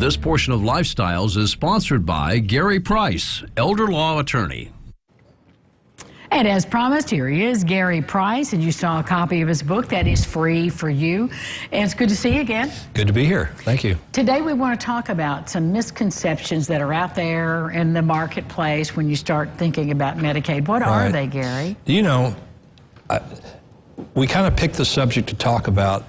This portion of Lifestyles is sponsored by Gary Price, elder law attorney. And as promised, here he is, Gary Price, and you saw a copy of his book that is free for you. And it's good to see you again. Good to be here. Thank you. Today we want to talk about some misconceptions that are out there in the marketplace when you start thinking about Medicaid. What are they, Gary? You know, we kind of picked the subject to talk about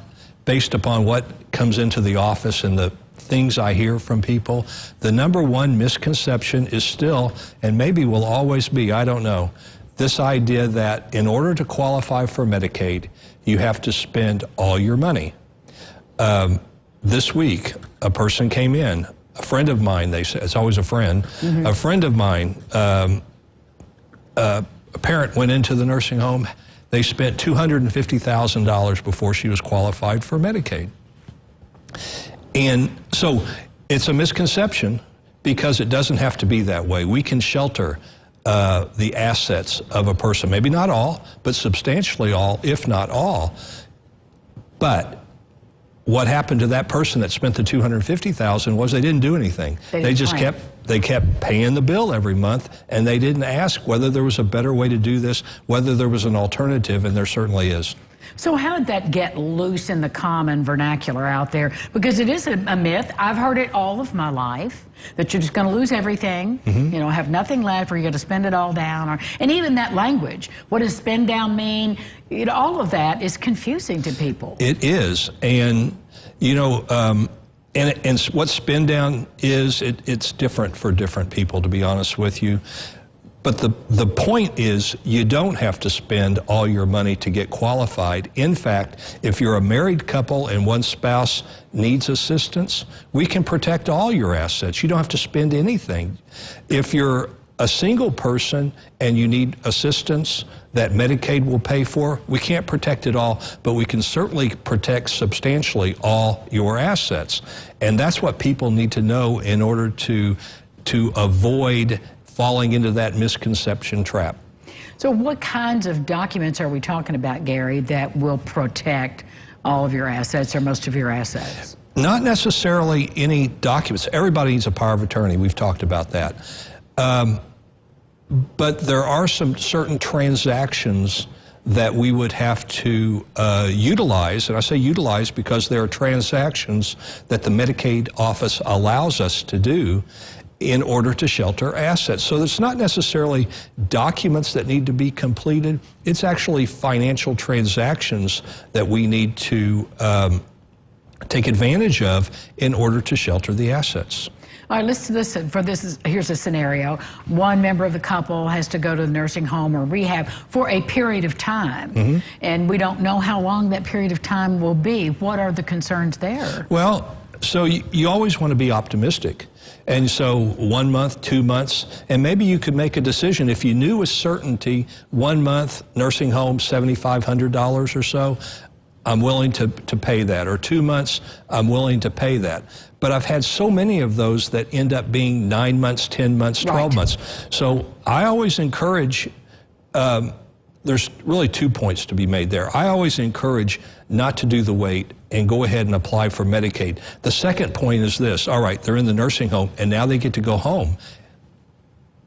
based upon what comes into the office and the things I hear from people. The number one misconception is still, and maybe will always be, I don't know, this idea that in order to qualify for Medicaid, you have to spend all your money. This week, a person came in, a friend of mine, they said, it's always a friend, a friend of mine, a parent went into the nursing home. They spent $250,000 before she was qualified for Medicaid. And so it's a misconception because it doesn't have to be that way. We can shelter the assets of a person, maybe not all, but substantially all, if not all. But what happened to that person that spent the $250,000 was they didn't do anything. They just kept paying the bill every month, and they didn't ask whether there was a better way to do this, whether there was an alternative, and there certainly is. So how did that get loose in the common vernacular out there? Because it is a myth. I've heard it all of my life, that you're just going to lose everything, you know, have nothing left, or you're going to spend it all down. And even that language, what does spend down mean? You know, all of that is confusing to people. It is. And, you know, and what spend down is, it's different for different people, to be honest with you. But the point is, you don't have to spend all your money to get qualified. In fact, if you're a married couple and one spouse needs assistance, we can protect all your assets. You don't have to spend anything. If you're a single person and you need assistance that Medicaid will pay for, we can't protect it all, but we can certainly protect substantially all your assets. And that's what people need to know in order to avoid falling into that misconception trap. So what kinds of documents are we talking about, Gary, that will protect all of your assets or most of your assets? Not necessarily any documents. Everybody needs a power of attorney. We've talked about that. But there are some certain transactions that we would have to utilize, and I say utilize because there are transactions that the Medicaid office allows us to do in order to shelter assets. So it's not necessarily documents that need to be completed, it's actually financial transactions that we need to take advantage of in order to shelter the assets. All right, listen, here's a scenario. One member of the couple has to go to the nursing home or rehab for a period of time, and we don't know how long that period of time will be. What are the concerns there? Well, so you always want to be optimistic. And so 1 month, 2 months, and maybe you could make a decision. If you knew with certainty 1 month, nursing home, $7,500 or so, I'm willing to pay that. Or 2 months, I'm willing to pay that. But I've had so many of those that end up being 9 months, 10 months, 12 months. So I always encourage, there's really 2 points to be made there. I always encourage not to do the wait and go ahead and apply for Medicaid. The second point is this: all right, they're in the nursing home and now they get to go home.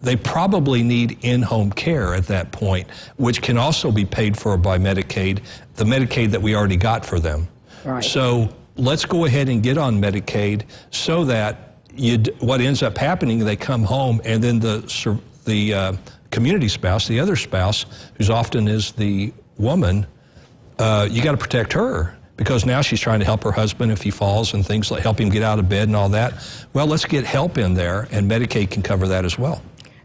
They probably need in-home care at that point, which can also be paid for by Medicaid, the Medicaid that we already got for them. Right. So let's go ahead and get on Medicaid so that what ends up happening, they come home and then the community spouse, the other spouse, who's often is the woman, you got to protect her, because now she's trying to help her husband if he falls and things like help him get out of bed and all that. Well, let's get help in there, and Medicaid can cover that as well.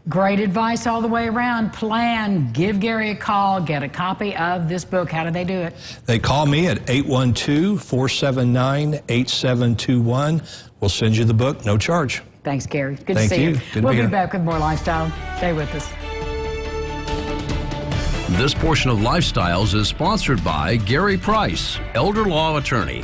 Great advice all the way around. Plan, give Gary a call, get a copy of this book. How do they do it? They call me at 812-479-8721. We'll send you the book, no charge. Thanks, Gary. Good Thank to see you. you. Good We'll to be be here. back with more Lifestyle. Stay with us. This portion of Lifestyles is sponsored by Gary Price, elder law attorney.